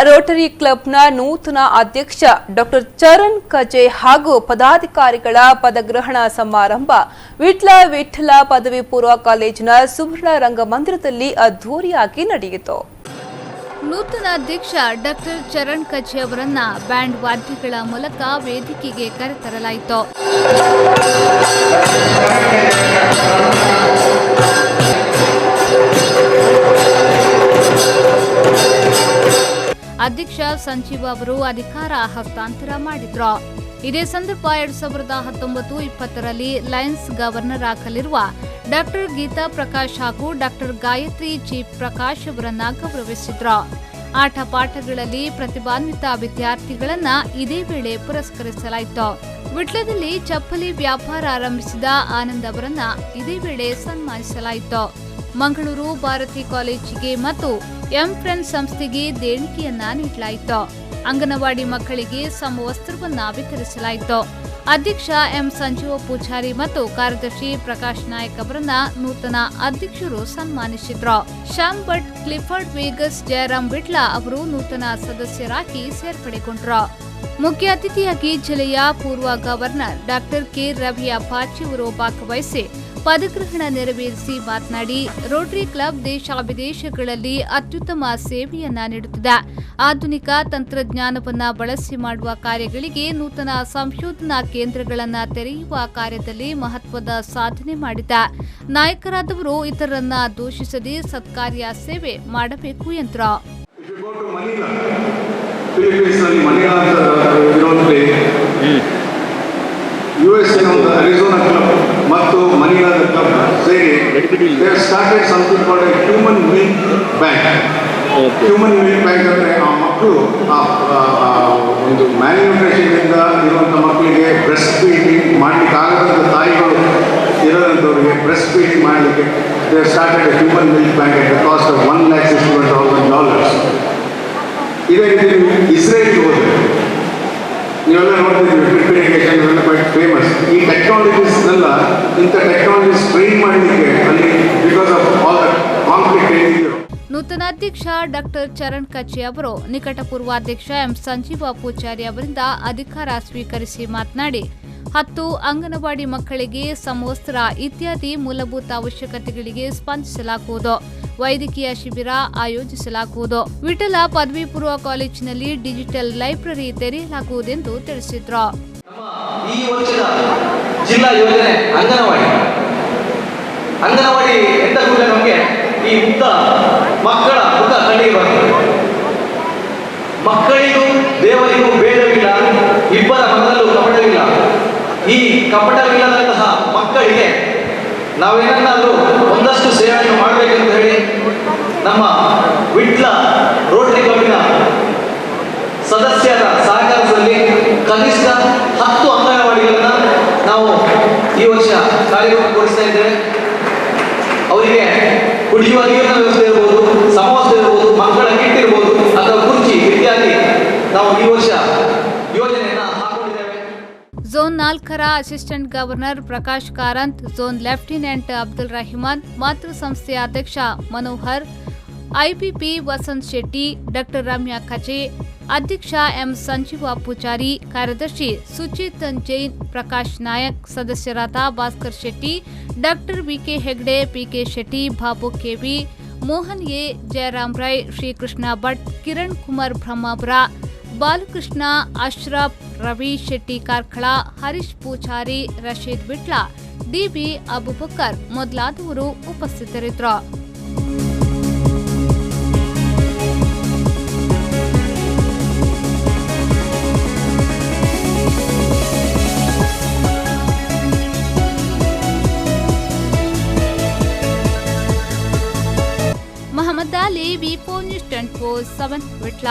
Rotary ಕ್ಲಬ್ನ ನೂತನ ಅಧ್ಯಕ್ಷ ಡಾಕ್ಟರ್ ಚರಣ್ ಕಜೆ ಹಾಗೂ ಪದಾಧಿಕಾರಿಗಳ ಪದಗ್ರಹಣ ಸಮಾರಂಭ ವಿಠ್ಠಲ ಪದವಿ ಪೂರ್ವ ಕಾಲೇಜಿನ ಸುವರ್ಣ ರಂಗಮಂದಿರದಲ್ಲಿ ಅದ್ದೂರಿಯಾಗಿ ನಡೆಯಿತು. ನೂತನ ಅಧ್ಯಕ್ಷ ಡಾಕ್ಟರ್ ಚರಣ್ ಕಜೆ ಅವರನ್ನ ಬ್ಯಾಂಡ್ ವಾದ್ಯಗಳ ಮೂಲಕ ವೇದಿಕೆಗೆ ಕರೆತರಲಾಯಿತು. ಅಧ್ಯಕ್ಷ ಸಂಜೀವ್ ಅವರು ಅಧಿಕಾರ ಹಸ್ತಾಂತರ ಮಾಡಿದ್ರು. ಇದೇ ಸಂದರ್ಭ 2019-20ರಲ್ಲಿ ಲಯನ್ಸ್ ಗವರ್ನರ್ ಆಗಲಿರುವ ಡಾಕ್ಟರ್ ಗೀತಾ ಪ್ರಕಾಶ್ ಹಾಗೂ ಡಾಕ್ಟರ್ ಗಾಯತ್ರಿ ಜಿ ಪ್ರಕಾಶ್ ಅವರನ್ನ ಗೌರವಿಸಿದ್ರು. ಆಟ ಪಾಠಗಳಲ್ಲಿ ಪ್ರತಿಭಾನ್ವಿತ ವಿದ್ಯಾರ್ಥಿಗಳನ್ನ ಇದೇ ವೇಳೆ ಪುರಸ್ಕರಿಸಲಾಯಿತು. ವಿಟ್ಲದಲ್ಲಿ ಚಪ್ಪಲಿ ವ್ಯಾಪಾರ ಆರಂಭಿಸಿದ ಆನಂದ್ ಅವರನ್ನ ಇದೇ ವೇಳೆ ಸನ್ಮಾನಿಸಲಾಯಿತು. ಮಂಗಳೂರು ಭಾರತಿ ಕಾಲೇಜಿಗೆ ಮತ್ತು ಎಂಫ್ರೆಂಡ್ ಸಂಸ್ಥೆಗೆ ದೇಣಿಗೆಯನ್ನ ನೀಡಲಾಯಿತು. ಅಂಗನವಾಡಿ ಮಕ್ಕಳಿಗೆ ಸಮವಸ್ತ್ರವನ್ನ ವಿತರಿಸಲಾಯಿತು. ಅಧ್ಯಕ್ಷ ಎಂ ಸಂಜೀವ ಪೂಜಾರಿ ಮತ್ತು ಕಾರ್ಯದರ್ಶಿ ಪ್ರಕಾಶ್ ನಾಯಕ್ ಅವರನ್ನ ನೂತನ ಅಧ್ಯಕ್ಷರು ಸನ್ಮಾನಿಸಿದ್ರು. ಶ್ಯಾಮ್ ಭಟ್, ಕ್ಲಿಫರ್ಡ್ ವೇಗಸ್, ಜಯರಾಮ್ ವಿಟ್ಲ ಅವರು ನೂತನ ಸದಸ್ಯರಾಗಿ ಸೇರ್ಪಡೆಗೊಂಡರು. ಮುಖ್ಯ ಅತಿಥಿಯಾಗಿ ಜಿಲ್ಲೆಯ ಪೂರ್ವ ಗವರ್ನರ್ ಡಾಕ್ಟರ್ ಕೆ ರವಿ ಅಪ್ಪಾಜಿ ಅವರು ಭಾಗವಹಿಸಿ ಪದಗ್ರಹಣ ನೆರವೇರಿಸಿ ಮಾತನಾಡಿ, ರೋಟರಿ ಕ್ಲಬ್ ದೇಶ ವಿದೇಶಗಳಲ್ಲಿ ಅತ್ಯುತ್ತಮ ಸೇವೆಯನ್ನ ನೀಡುತ್ತಿದೆ. ಆಧುನಿಕ ತಂತ್ರಜ್ಞಾನವನ್ನ ಬಳಸಿ ಮಾಡುವ ಕಾರ್ಯಗಳಿಗೆ ನೂತನ ಸಂಶೋಧನಾ ಕೇಂದ್ರಗಳನ್ನು ತೆರೆಯುವ ಕಾರ್ಯದಲ್ಲಿ ಮಹತ್ವದ ಸಾಧನೆ ಮಾಡಿದೆ. ನಾಯಕರಾದವರು ಇತರರನ್ನ ದೂಷಿಸದೆ ಸತ್ಕಾರ್ಯ ಸೇವೆ ಮಾಡಬೇಕು ಎಂದರು. USA on the Arizona club ಮತ್ತು ಮನಿಲಾದ ಕ್ಲಬ್ ಸೇರಿ they have started something called a human milk bank. Human milk bank ಅಂದ್ರೆ ಆ ಮಕ್ಕಳು ಒಂದು ಮ್ಯಾಲ್ನ್ಯೂಟ್ರಿಷನ್ ಇಂದ ಇರುವಂತ ಮಕ್ಕಳಿಗೆ ಬ್ರೆಸ್ಟ್ ಫೀಡಿಂಗ್ ಮಾಡ್ಲಿಕ್ಕೆ ಆಗದಂತ ತಾಯಿಗಳು ಇರೋದಂತವರಿಗೆ ಬ್ರೆಸ್ಟ್ ಫೀಡಿಂಗ್ ಮಾಡಲಿಕ್ಕೆ they have started a human milk bank at the cost of $1,61,000. ಇದೇ ರೀತಿ ಇಸ್ರೇಲ್ಗೆ ಹೋದರೆ ನೀವೆಲ್ಲ ನೋಡ್ತಿದ್ದೀವಿ, ಡ್ರಿಪ್ ಇರಿಗೇಷನ್ ಇವೆಲ್ಲ ಕ್ವೈಟ್ ಫೇಮಸ್. ಈ ಟೆಕ್ನಾಲಜೀಸ್ನೆಲ್ಲ ಇಂಥ ಟೆಕ್ನಾಲಜೀಸ್ ಟ್ರೈನ್ ಮಾಡಲಿಕ್ಕೆ ಅಲ್ಲಿ because of all the conflict ಏನಿದೆಯೋ. ನೂತನ ಅಧ್ಯಕ್ಷ ಡಾಕ್ಟರ್ ಚರಣ್ ಕಜೆ ಅವರು ನಿಕಟಪೂರ್ವ ಅಧ್ಯಕ್ಷ ಎಂ ಸಂಜೀವ ಪೂಜಾರಿ ಅವರಿಂದ ಅಧಿಕಾರ ಸ್ವೀಕರಿಸಿ ಮಾತನಾಡಿ, 10 ಅಂಗನವಾಡಿ ಮಕ್ಕಳಿಗೆ ಸಮವಸ್ತ್ರ ಇತ್ಯಾದಿ ಮೂಲಭೂತ ಅವಶ್ಯಕತೆಗಳಿಗೆ ಸ್ಪಂದಿಸಲಾಗುವುದು. ವೈದ್ಯಕೀಯ ಶಿಬಿರ ಆಯೋಜಿಸಲಾಗುವುದು. ವಿಠಲ ಪದವಿ ಪೂರ್ವ ಕಾಲೇಜಿನಲ್ಲಿ ಡಿಜಿಟಲ್ ಲೈಬ್ರರಿ ತೆರೆಯಲಾಗುವುದೆಂದು ತಿಳಿಸಿದ್ರು. ಈ ವರ್ಷದ ಜಿಲ್ಲಾ ಯೋಜನೆ ಅಂಗನವಾಡಿ ಎಂದ ಕೂಡಲೇ ನಮಗೆ ಈ ಮುಗ್ಧ ಮಕ್ಕಳ ಮುಖ ಕಣ್ಣಿಗೆ ಬರ್ತದೆ. ಮಕ್ಕಳಿಗೂ ದೇವರಿಗೂ ಭೇದವಿಲ್ಲ, ಇಬ್ಬರ ಮನದಲ್ಲೂ ಕಪಟವಿಲ್ಲ. ಈ ಕಪಟವಿಲ್ಲದಂತಹ ಮಕ್ಕಳಿಗೆ ನಾವೇನಾದರೂ ಒಂದಷ್ಟು ಸೇವೆಯನ್ನು ಮಾಡಬೇಕಂತ ಹೇಳಿ ನಮ್ಮ ವಿಟ್ಲ ರೋಟರಿ ಕ್ಲಬ್ನ ಸದಸ್ಯರ ಸಹಕಾರದಲ್ಲಿ ಕನಿಷ್ಠ 10 ಅಂಗನವಾಡಿಗಳನ್ನು ನಾವು ಈ ವರ್ಷ ಕಾರ್ಯರೂಪಗೊಳಿಸ್ತಾ ಇದ್ದೇವೆ. ಅವರಿಗೆ ಕುಡಿಯುವ ನೀರಿನ ವ್ಯವಸ್ಥೆ ಇರ್ಬೋದು, ಸಮವಸ್ತ್ರ ಇರ್ಬೋದು, ಮಕ್ಕಳ ಕಿಟ್ ಇರ್ಬೋದು ಅಥವಾ ಕುರ್ಚಿ ಇತ್ಯಾದಿ ನಾವು ಈ ವರ್ಷ ಯೋಜನೆಯನ್ನು ಹಾಕೊಂಡಿದ್ದೇವೆ. ಝೋನ್ 4ರ assistant governor Prakash Karanth, zone lieutenant Abdul Rahiman, ಮಾತೃ ಸಂಸ್ಥೆಯ ಅಧ್ಯಕ್ಷ ಮನೋಹರ್, ಐಪಿಪಿ ವಸಂತ್ ಶೆಟ್ಟಿ, ಡಾಕ್ಟರ್ ರಮ್ಯಾ ಕಜೆ, ಅಧ್ಯಕ್ಷ ಎಂ ಸಂಜೀವ ಪೂಜಾರಿ, ಕಾರ್ಯದರ್ಶಿ ಸುಚಿತ್ ಜೈನ್, ಪ್ರಕಾಶ್ ನಾಯಕ್, ಸದಸ್ಯರಾದ Bhaskar Shetty, doctor VK Hegde, PK Shetty, Babu KV, Mohan A, Jayaram Rai, Srikrishna Bhat, Kiran Kumar Brahmapura, Balakrishna, Ashraf, Ravi Shetty Karkala, Harish Poojari, Rasheed Vitla, DB Abubakar ಮೊದಲಾದವರು ಉಪಸ್ಥಿತರಿದ್ದರು. ಮೊಹಮ್ಮದ್ ಅಲಿ, ವಿ4 ನ್ಯೂಸ್ 24/7 ವಿಟ್ಲ.